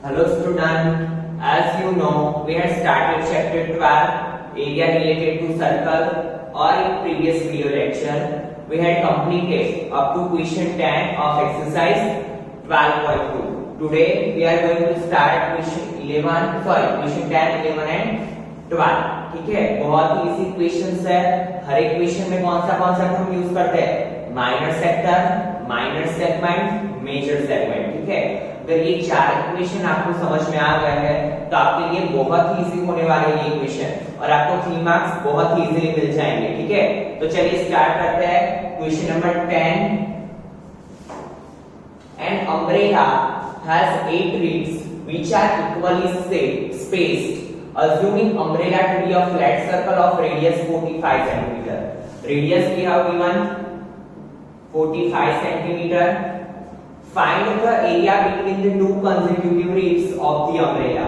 Hello student, as you know, we had started chapter 12, area related to circle, or in previous video lecture, we had completed up to question 10 of exercise 12.2. Today we are going to start question 10, 11 and 12. ठीक है, बहुत ही easy questions है। हर एक question में कौन सा concept हम use करते हैं? Minor sector, minor segment, major segment. ठीक है, अगर ये चार इक्वेशन आपको समझ में आ गए हैं तो आपके लिए बहुत ही इजी होने वाले हैं ये इक्वेशन, और आपको 3 मार्क्स बहुत ही इजीली मिल जाएंगे। ठीक है, तो चलिए स्टार्ट करते हैं। Question number 10, an umbrella has 8 reeds which are equally spaced, assuming umbrella to be a flat circle of radius 45 cm. Radius we have given 45 cm. Find the area between the two consecutive ribs of the umbrella.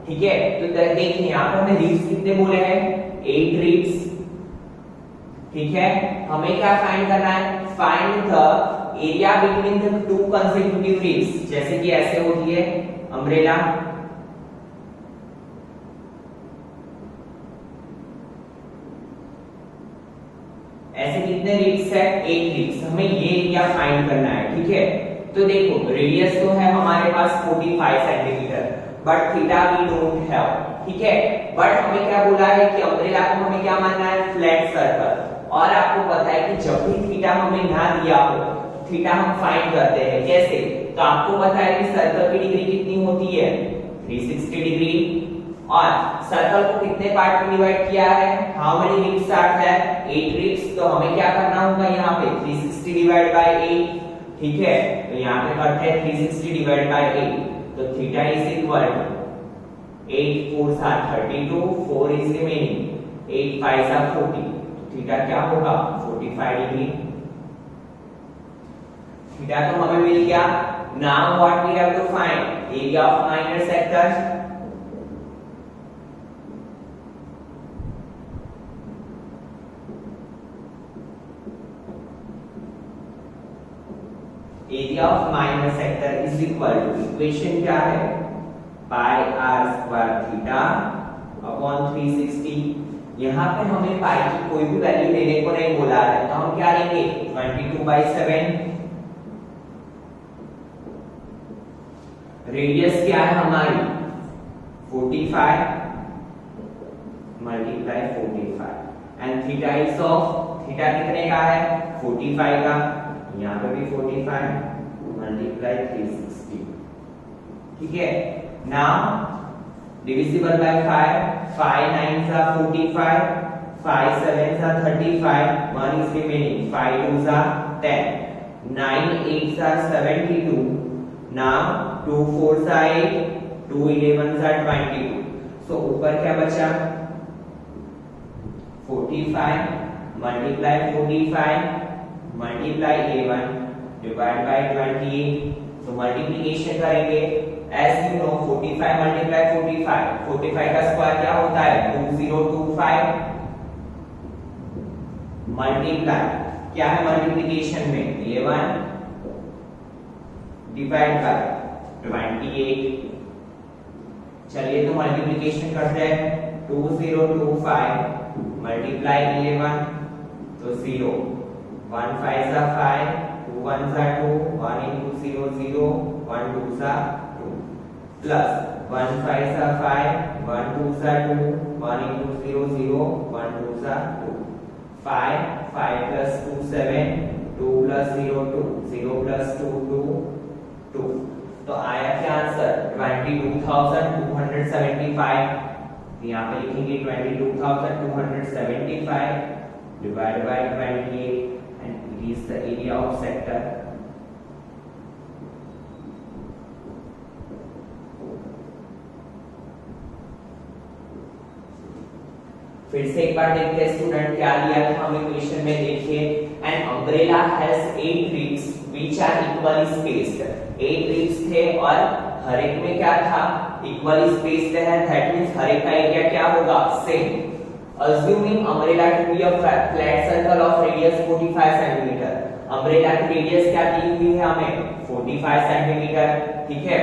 ठीक है, तो देखिए यहाँ पर हमें ribs कितने बोले हैं? 8 रिब्स। ठीक है, हमें क्या फाइंड करना है? Find the area between the two consecutive ribs. जैसे कि ऐसे होती है अम्ब्रेला, ऐसे कितने रिब्स है? 8 रिब्स। हमें ये एरिया फाइंड करना है। ठीक है, तो देखो रेडियस तो है हमारे पास 45 centimetre, but theta we don't have. ठीक है, बट हमें क्या बोला है कि अम्ब्रेला को हमें क्या मानना है? Flat circle. और आपको पता है कि जब भी थीटा हमें ना दिया हो, थीटा हम फाइंड करते हैं कैसे? तो आपको पता है कि सर्कल की डिग्री कितनी होती है? 360 डिग्री। और सर्कल को कितने पार्ट में डिवाइड किया है? How many ribs are there? 8 ribs. तो हमें क्या करना होगा यहाँ पे? 360 डिवाइड बाय 8। ठीक है, तो यहाँ पे करते हैं 360 डिवाइड बाय 8। तो theta is equal to 8 4 are 32, 4 is remaining, 8 5 are 40। Theta क्या होगा? 45 डिग्री। थीटा तो हमें मिल गया। Now what we have to find? Area of minor sectors. Area of minor sector is equal to, equation क्या है? Pi R square theta upon 360। यहाँ पे हमें पाई की कोई भी वैल्यू लेने को नहीं बोला है, तो हम क्या लेंगे? 22/7। रेडियस क्या है हमारी? 45 multiply 45 and theta is of, theta कितने का है? 45 का। यहाँ पे भी 45 मल्टीप्लाई 360। ठीक है, now divisible by 5, 5 9s are 45, 5 7s are 35, 1 is remaining, 5 2s are 10, 9 8s are 72, now 2 4s are 8, 2 11s are 22। so ऊपर क्या बचा? 45 मल्टीप्लाई 45 मल्टीप्लाई 11 डिवाइड बाय 28। तो मल्टीप्लिकेशन करेंगे। एज यू नो 45 मल्टीप्लाई 45, 45 का स्क्वायर क्या होता है? 2025 मल्टीप्लाई क्या है मल्टीप्लिकेशन में? 11 डिवाइड बाय 28। चलिए तो मल्टीप्लिकेशन करते हैं। 2025 मल्टीप्लाई 11 तो 0, 1 5s are 5, 2 1s are 2, 1 into 0 0, 1 2s are 2, plus 1 5s are 5, 1 2s are 2, 1 into 0 0, 1 2s are 2, 5 5 plus 2 7, 2 plus 0 2, 0 plus 2 2 2। तो आया क्या आंसर? 22,275। यहाँ पे लिखेंगे 22,275 divided by 28 and it is the area of sector। फिर से एक बार देखते हैं स्टूडेंट क्या दिया था हमें क्वेश्चन में। देखिए, an umbrella has 8 ribs which are equally spaced. 8 ribs थे और हर एक में क्या था? इक्वली स्पेस्ड है। दैट मींस हर एक का एरिया क्या होगा? Same. Assuming umbrella to be a flat circle of radius 45 cm, umbrella की रेडियस क्या दी हुई है हमें 45 सेंटीमीटर। ठीक है,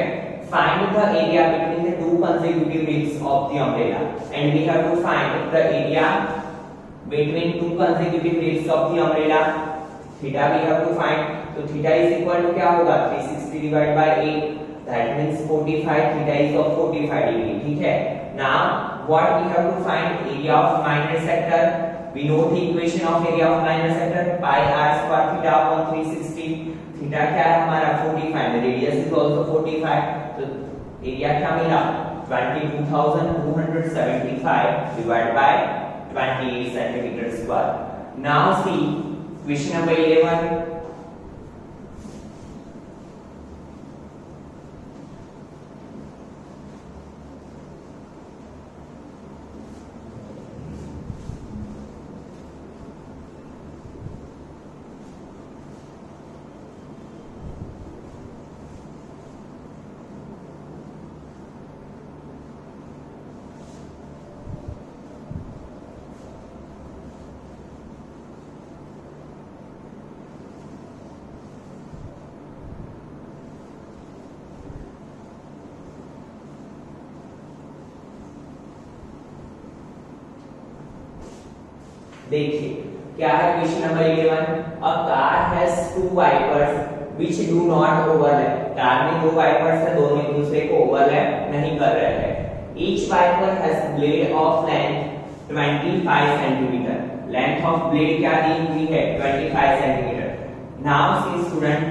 find the area between the two consecutive ribs of the umbrella, and we have to find the area between two consecutive ribs of the umbrella. Theta we have to find, so theta is equal to क्या होगा 360 divided by 8, that means 45. Theta is of 45 degree. ठीक है, now what we have to find? Area of minor sector. We know the equation of area of minor sector, pi r square theta upon 360. Theta क्या है हमारा 45, radius is also 45, तो area क्या मिला 22,275 divide by 28 centimetre square. Now see question number 11। देखिए क्या है question number 11। A car has two wipers which do not overlap. Car में दो वाइपर्स है, दोनों एक दूसरे को ओवरलैप नहीं कर रहे हैं। Each wiper has blade of length 25 centimetre. Length of blade क्या दी हुई है 25 सेंटीमीटर। नाउ सी स्टूडेंट,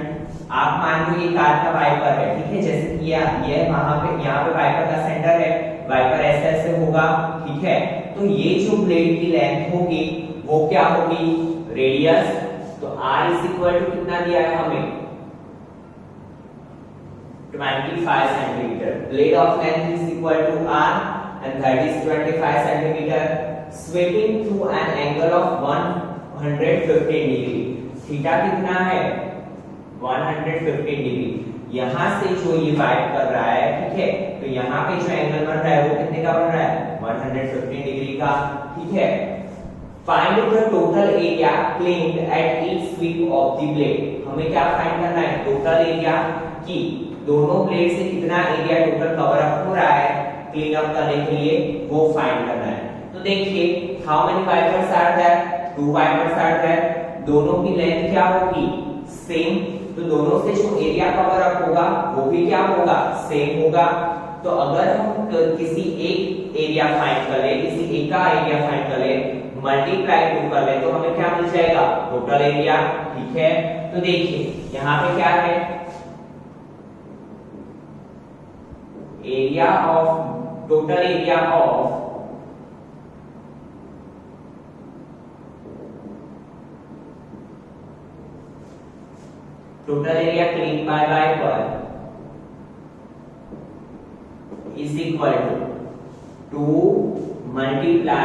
आप मान लो ये कार का वाइपर है, ठीक है, जैसे कि ये वहां पे यहाँ पे वाइपर का सेंटर है, वाइपर ऐसे ऐसे होगा, ठीक है, तो ये जो ब्लेड की लेंथ होगी वो क्या होगी रेडियस। तो r इज इक्वल टू कितना दिया है हमें 25 centimetre. Blade of length is equal to r and that is 25 centimetre sweeping through an angle of 115 degree. Theta कितना है 115 डिग्री। यहां से जो ये वाइप कर रहा है, ठीक है, तो यहाँ पे जो एंगल बन रहा है वो कितने का बन रहा है 115 डिग्री का, ठीक है। Find the total area claimed at each sweep of the blade. हमें क्या फाइंड करना है टोटल एरिया की दोनों ब्लेड से कितना एरिया टोटल कवर अप हो रहा है क्लीन अप करने के लिए, वो फाइंड करना है। तो देखिए how many wipers are there, 2 wipers are there, दोनों की लेंथ क्या होगी सेम, तो दोनों से जो एरिया कवर अप होगा वो भी क्या होगा सेम होगा। तो अगर हम किसी एक एरिया फाइंड कर ले, किसी एक का एरिया फाइंड कर ले, मल्टीप्लाई 2 कर ले, तो हमें क्या मिल जाएगा टोटल एरिया, ठीक है। तो देखिए यहाँ पे क्या है area of total area of total area cleaned by wiper is equal to 2 multiply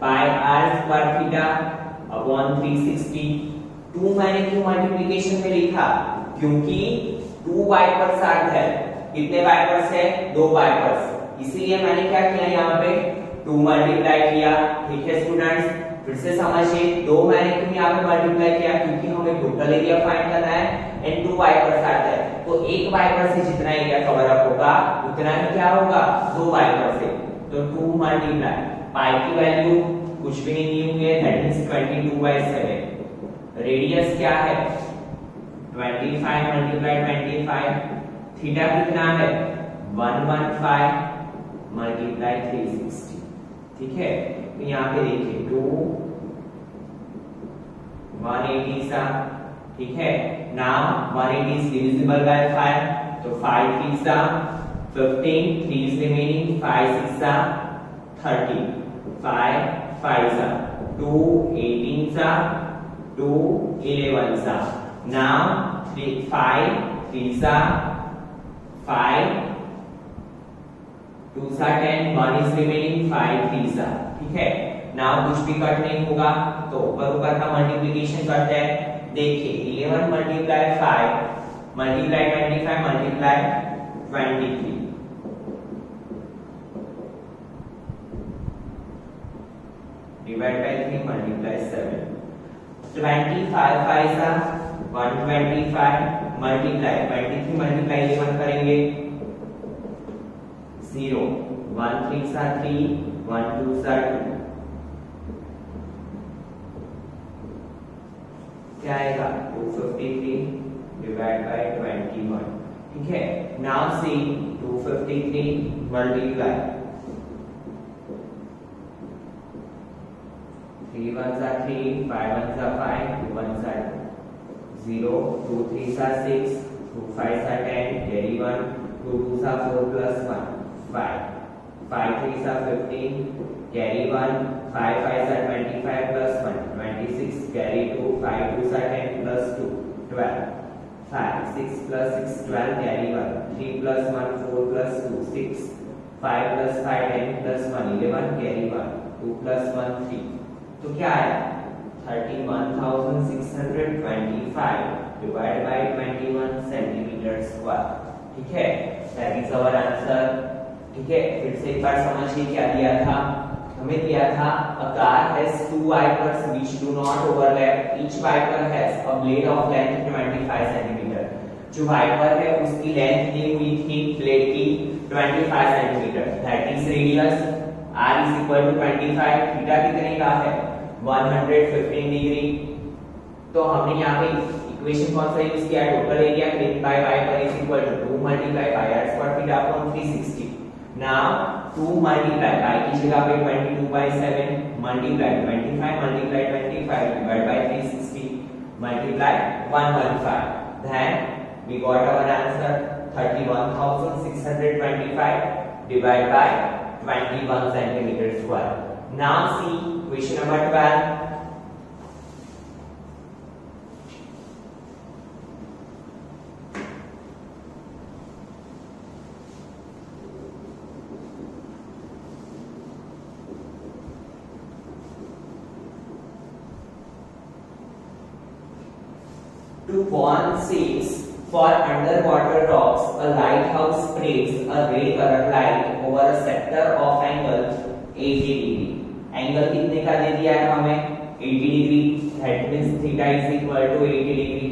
pi r square theta upon 360। 2 मैंने क्यों मल्टीप्लिकेशन में लिखा क्योंकि 2 वाइपर्स आर है। कितने वाइपर्स है 2 वाइपर्स, इसीलिए मैंने क्या किया यहाँ पे 2 मल्टीप्लाई किया, ठीक है स्टूडेंट्स। फिर से समझिए 2 मैंने क्यों यहाँ पे मल्टीप्लाई किया क्योंकि हमें टोटल एरिया फाइंड करना है एंड 2 वाइपर्स आते हैं, तो एक वाइपर से जितना एरिया कवर अप होगा उतना ही क्या होगा 2 वाइपर से। तो 2 मल्टीप्लाई पाई की वैल्यू कुछ भी नहीं दी हुई है, दैट मींस 22/7। रेडियस क्या है 25 मल्टीप्लाई 25, थीटा कितना है 115 मल्टीप्लाई 360, ठीक है। तो यहाँ पे देखिए 2 180 सा, ठीक है। नाउ 180 is divisible by 5, तो 5 3 सा 15, 3 is remaining, 5 6 सा 30, 5 5 सा 2 18 सा 2 11 सा। नाउ 5 3 सा 5 2 सा 10, 1 is remaining, 5 3 सा, ठीक है। नाउ कुछ भी कट नहीं होगा तो ऊपर ऊपर का मल्टीप्लिकेशन करते हैं। देखिए 11 multiply 5 multiply 25 multiply 23, divide by 3 multiply 7, 25 5 सा 125 मल्टीप्लाई 23 मल्टीप्लाई 11 करेंगे 0 1 3 सा 3 1 2 सा 2 क्या आएगा 253 डिवाइड बाय 21 ठीक है नाउ सी 253 मल्टीप्लाई 3 1 सा 3 5 1 सा 5 2 1 सा 2 0 2 3 सा 6 2 5 सा 10 carry 1 2 2 सा 4 plus 1 5 5 3 सा 15 carry 1 5 5 सा 25 plus 1 26 carry 2 5 2 सा 10 plus 2 12 5 6 plus 6 12 carry 1 3 plus 1 4 plus 2 6 5 plus 5 10 plus 1 11 carry 1 2 plus 1 3 तो क्या आया 31,625 डिवाइड बाय 21 सेंटीमीटर स्क्वायर ठीक है दैट इज आवर आंसर ठीक है फिर से एक बार समझिए क्या दिया था हमें दिया था a car has two wipers which do not overlap each wiper has a blade of length 25 cm जो वाइपर है उसकी लेंथ दी हुई थी ब्लेड की 25 cm that is radius r is equal to 25 theta कितने का है 115 डिग्री तो हमने यहाँ पे इक्वेशन कौन सा यूज किया total area clip by wiper is equal to 2 multiply by r square theta upon 360 now 2 multiply by की जगह पे 22 by 7 multiply 25 multiply 25 divide by 360 multiply 115 then we got our answer 31,625 divided by 21 centimeter square now see question number 12 To form seats for underwater docks, a lighthouse spreads a red colored light over a sector of angle 80 degree. Angle कितने का दे दिया है हमें 80 degree that means theta is equal to 80 degree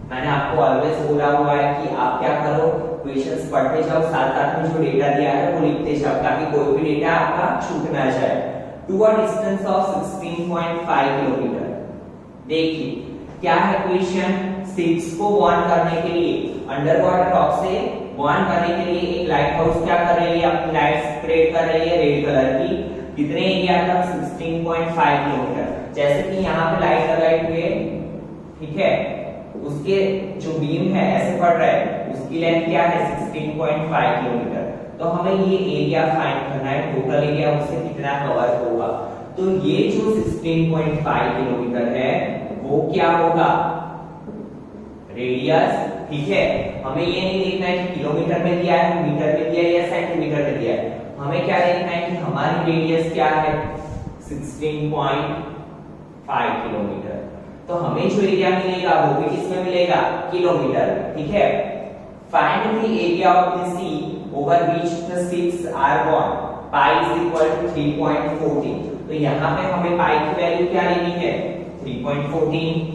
मैंने आपको always बोला हुआ है कि आप क्या करो क्वेश्चंस पढ़ते जाओ साथ साथ में जो डेटा दिया है वो लिखते जाओ ताकि कोई भी डेटा आपका छूट ना जाए to a distance of 16.5 kilometre देखिए क्या है क्वेश्चन 6 को बॉन्ड करने के लिए अंडर वाटर रॉक से बॉन्ड करने के लिए एक लाइट हाउस क्या कर रही है अपनी लाइट स्प्रेड कर रही है रेड कलर की कितने एरिया तक 16.5 किलोमीटर जैसे कि यहाँ पे लाइट लगाई हुई है ठीक है उसके जो बीम है ऐसे पड़ रहा है उसकी लेंथ क्या है 16.5 किलोमीटर तो हमें ये एरिया फाइंड करना है टोटल एरिया उससे कितना कवर होगा तो ये जो 16.5 किलोमीटर है वो क्या होगा रेडियस ठीक है हमें ये नहीं देखना है कि किलोमीटर में दिया है मीटर में दिया है या सेंटीमीटर में दिया है हमें क्या देखना है कि हमारी रेडियस क्या है 16.5 किलोमीटर तो हमें जो एरिया मिलेगा वो भी किसमें मिलेगा किलोमीटर ठीक है find the area of the sea over which the ships are bound pi is equal to 3.14 तो यहाँ पे हमें पाई की वैल्यू क्या लेनी है 3.14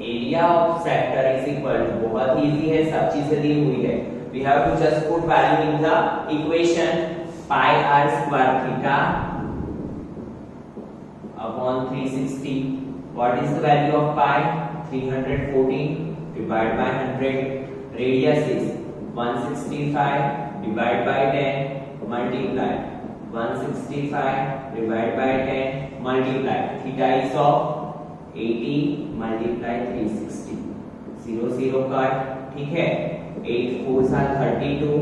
area of sector is equal to बहुत इजी है सब चीजें दी हुई है we have to just put value in the equation pi r square theta upon 360 what is the value of pi 314 divide by 100 radius is 165 divide by 10 multiply 165 divide by 10 multiply theta is of 80 multiply 360 0 0 cut ठीक है 8 4 सा 32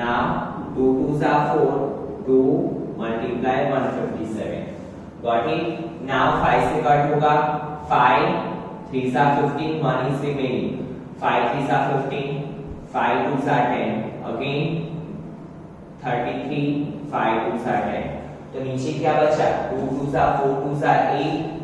now 2 2 सा 4 2 multiply 157 got it now 5 से cut होगा 5 3 सा 15 1 is remaining 5 3 सा 15 5 2 सा 10 again 33 5 2 सा 10 तो नीचे क्या बचा 2 2 सा 4 2 सा 8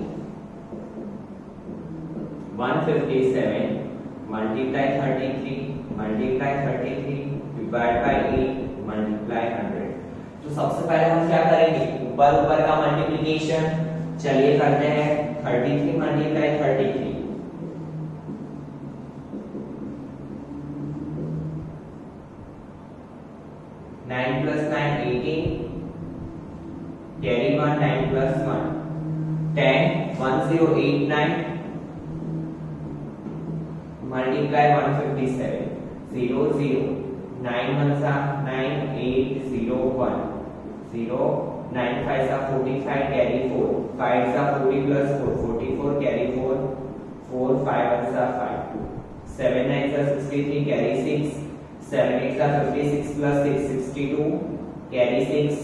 157 multiply 33 multiply 33 divide by 8 multiply 100 तो सबसे पहले हम क्या करेंगे ऊपर ऊपर का मल्टीप्लिकेशन, चलिए करते हैं 33 multiply 33, 9 plus 9 18, carry 1, 9 plus 1 10, 1089, multiply 157, 0 0, 9 ones are 9, 8 0 1, 0, 9 5s are 45, carry 4, 5s are 40 plus 4, 44, carry 4, 4 5 ones are 5, 7 9s are 63, carry 6, 7 8s are 56 plus 6, 62, carry 6,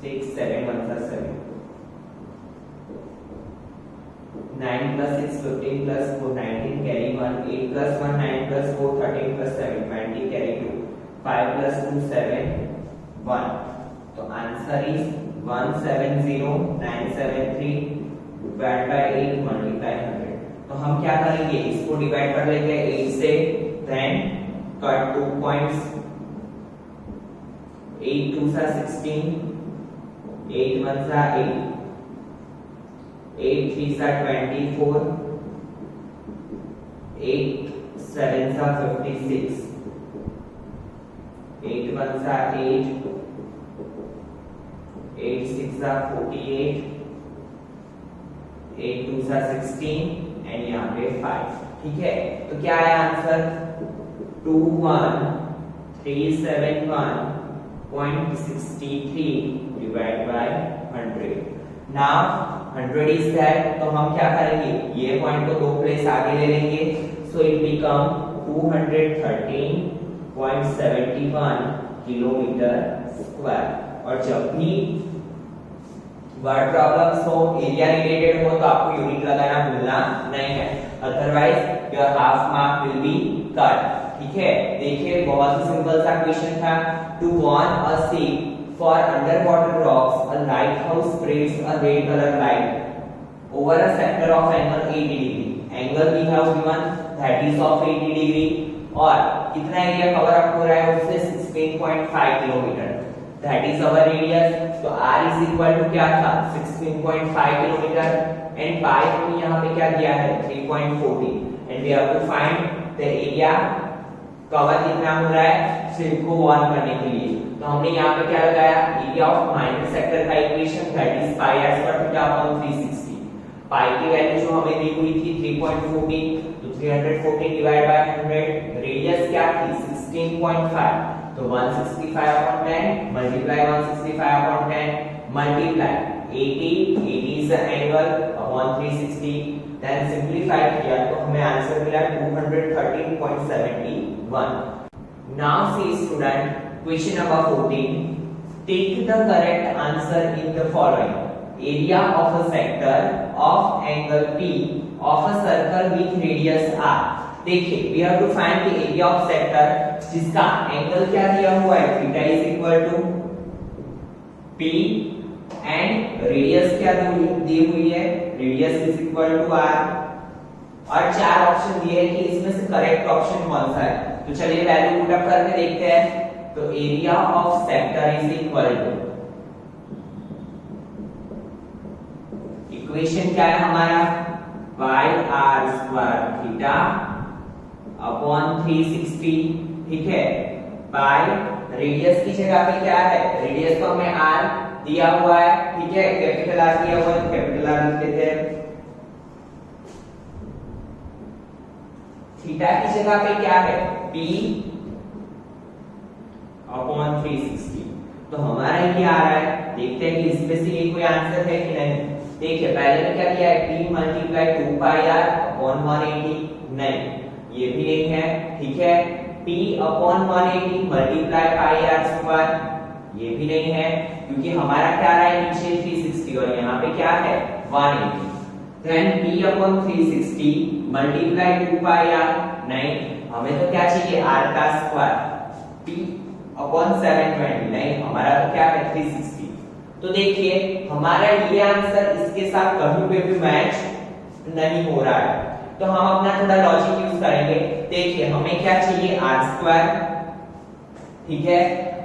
6 7 ones are 7, 9 plus 6 15 plus 4 19, carry 1, 8 plus 1 9 plus 4 13 plus 7 20, carry 2, 5 plus 2 7 1. तो answer is 170973 divide by 8 multiply 100. तो हम क्या करेंगे, इसको divide कर लेंगे 8 से, then cut 2 points, 8 2s are 16, 8 1s are 8, 8 3s are 24, 8 7s are 56, 8 1s are 8, 8 6s are 48, 8 2s are 16 and यहाँ पे 5. ठीक है, तो क्या है answer 21371.63 divide by 100. Now 100 is that, तो हम क्या करेंगे, ये पॉइंट को दो प्लेस आगे ले लेंगे, so it become 213.71 kilometre square. और जब भी वर्ड प्रॉब्लम्स हो, एरिया रिलेटेड हो, तो आपको यूनिट लगाना भूलना नहीं है, otherwise your half mark will be cut. ठीक है, देखिए बहुत ही सिंपल सा क्वेश्चन था. To warn a ship for under water rocks a lighthouse spreads a red colour light over a sector of angle 80 degree. Angle we have given that is of 80 degree और कितना area cover up हो रहा है उससे 16.5 kilometre, that is our radius. तो r is equal to क्या था 16.5 kilometre and pi को यहां पे क्या दिया है 3.40 and we have to find the area cover कितना हो रहा है सिर्फ को वन करने के लिए. तो हमने यहाँ पे क्या लगाया, एरिया ऑफ माइनर सेक्टर का equation that is pi r square theta upon 360. पाई की वैल्यू जो हमें दी हुई थी 3.40, तो 340 डिवाइड बाय 100, रेडियस क्या थी 16.5, तो 165 upon 10 multiply 165 upon 10 multiply 80 is the angle upon 360, then simplify किया तो हमें आंसर मिला 213.71. Now see student, question number 14. Take the correct answer in the following. Area of a sector of angle P of a circle with radius r. देखिए we have to find the area of sector जिसका angle क्या दिया हुआ है theta is equal to p and radius क्या दी हुई है, radius is equal to r. और चार ऑप्शन दिए हैं कि इसमें से करेक्ट ऑप्शन कौन सा है. तो चलिए वैल्यू पुट अप करके देखते हैं. तो area of sector is equal to, equation क्या है हमारा pi r square theta upon 360. ठीक है, पाई रेडियस की जगह पे क्या है, रेडियस तो हमें r दिया हुआ है. ठीक है, कैपिटल r दिया हुआ है, कैपिटल r लिख देते हैं. थीटा की जगह पे क्या है p अपॉन 360. तो हमारा ये आ रहा है, देखते हैं कि इसमें से ये कोई आंसर है कि नहीं. देखिए पहले में क्या दिया है p मल्टीप्लाई 2 पाई r अपॉन 180, नहीं ये भी नहीं है. ठीक है, p upon 180 multiply pi r square, ये भी नहीं है क्योंकि हमारा क्या रहा है नीचे 360 और यहाँ पे क्या है 180. देन p अपॉन 360 मल्टीप्लाई 2 पाई r, नहीं हमें तो क्या चाहिए r का स्क्वायर. p अपॉन 720, नहीं हमारा तो क्या है 360. तो देखिए हमारा ये आंसर इसके साथ कहीं पे भी मैच नहीं हो रहा है. तो हम अपना थोड़ा लॉजिक यूज करेंगे. देखिए हमें क्या चाहिए r स्क्वायर. ठीक है,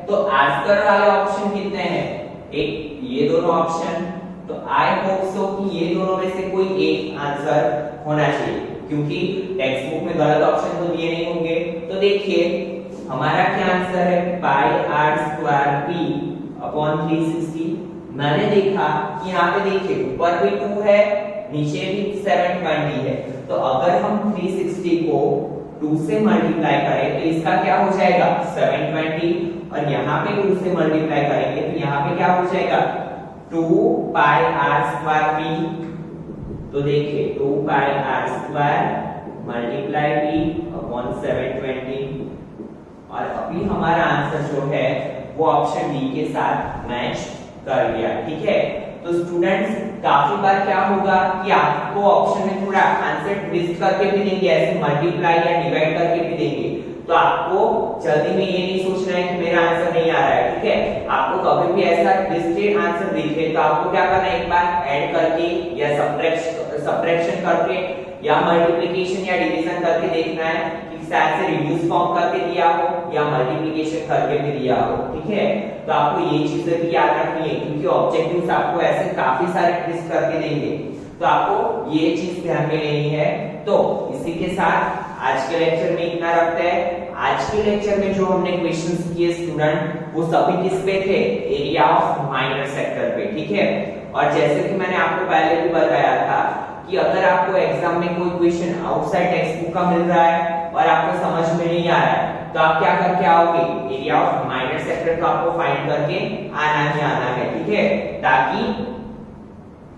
तो r स्क्वायर वाले ऑप्शन कितने हैं एक ये दोनों ऑप्शन, तो आई होप सो कि ये दोनों में से कोई एक आंसर होना चाहिए, क्योंकि टेक्स्ट बुक में गलत ऑप्शन तो दिए नहीं होंगे। तो देखिए हमारा क्या आंसर है, pi R square P upon 360। मैंने देखा कि यहाँ पे देखिए ऊपर भी 2 है, नीचे भी 720 है, तो अगर हम 360 को 2 से मल्टीप्लाई करें तो इसका क्या हो जाएगा 720, और यहाँ पे 2 से मल्टीप्लाई करेंगे तो यहाँ पे क्या हो जाएगा 2 पाई आर स्क्वायर पी। तो देखिए 2 pi R square multiply P upon 720, और अभी हमारा आंसर जो है वो ऑप्शन डी के साथ मैच कर गया। ठीक है, तो स्टूडेंट्स काफी बार क्या होगा कि आपको ऑप्शन में थोड़ा आंसर ट्विस्ट करके भी देंगे, ऐसे मल्टीप्लाई या डिवाइड करके भी देंगे, तो आपको जल्दी में ये नहीं सोचना है कि मेरा आंसर नहीं आ रहा है। ठीक है, आपको कभी भी ऐसा ट्विस्टेड आंसर दिखे तो आपको क्या करना है, एक बार ऐड करके या सब्ट्रैक्शन करके या मल्टीप्लिकेशन या डिवीजन करके देखना है कि शायद से रिड्यूस फॉर्म करके दिया हो या मल्टीप्लिकेशन करके भी दिया हो। ठीक है, तो आपको ये चीजें भी याद रखनी है, क्योंकि ऑब्जेक्टिव्स आपको ऐसे काफी सारे ट्विस्ट करके देंगे, तो आपको ये चीज ध्यान में लेनी है। तो इसी के साथ आज के लेक्चर में इतना रखते हैं। आज के लेक्चर में जो हमने क्वेश्चंस किए स्टूडेंट, वो सभी किस पे थे, एरिया ऑफ माइनर सेक्टर पे। ठीक है, और जैसे कि मैंने आपको पहले भी बताया था कि अगर आपको एग्जाम में कोई क्वेश्चन आउटसाइड टेक्स्ट बुक का मिल रहा है और आपको समझ में नहीं आ रहा है, तो आप क्या करके आओगे, एरिया ऑफ माइनर सेक्टर को आपको फाइंड करके आना ही आना है। ठीक है, ताकि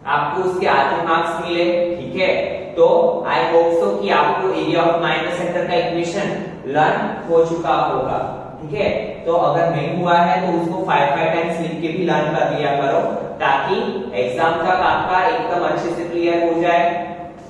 आपको उसके आधे मार्क्स मिले। ठीक है, तो आई होप सो कि आपको एरिया ऑफ माइनर सेक्टर का इक्वेशन लर्न हो चुका होगा। ठीक है, तो अगर नहीं हुआ है तो उसको 5 टाइम्स लिख के भी लर्न कर लिया करो, ताकि एग्जाम तक आपका एकदम अच्छे से क्लियर हो जाए।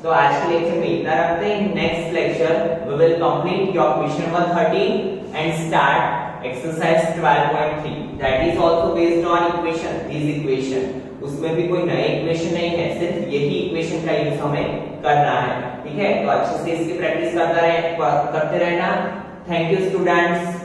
तो आज के लेक्चर में इतना रखते हैं। Next lecture we will complete your question number 13 and start exercise 12.3 that is also based on equation, this equation. उसमें भी कोई नए इक्वेशन नहीं है, सिर्फ यही इक्वेशन का यूज हमें करना है। ठीक है, तो अच्छे से इसकी प्रैक्टिस करते रहना। Thank you students.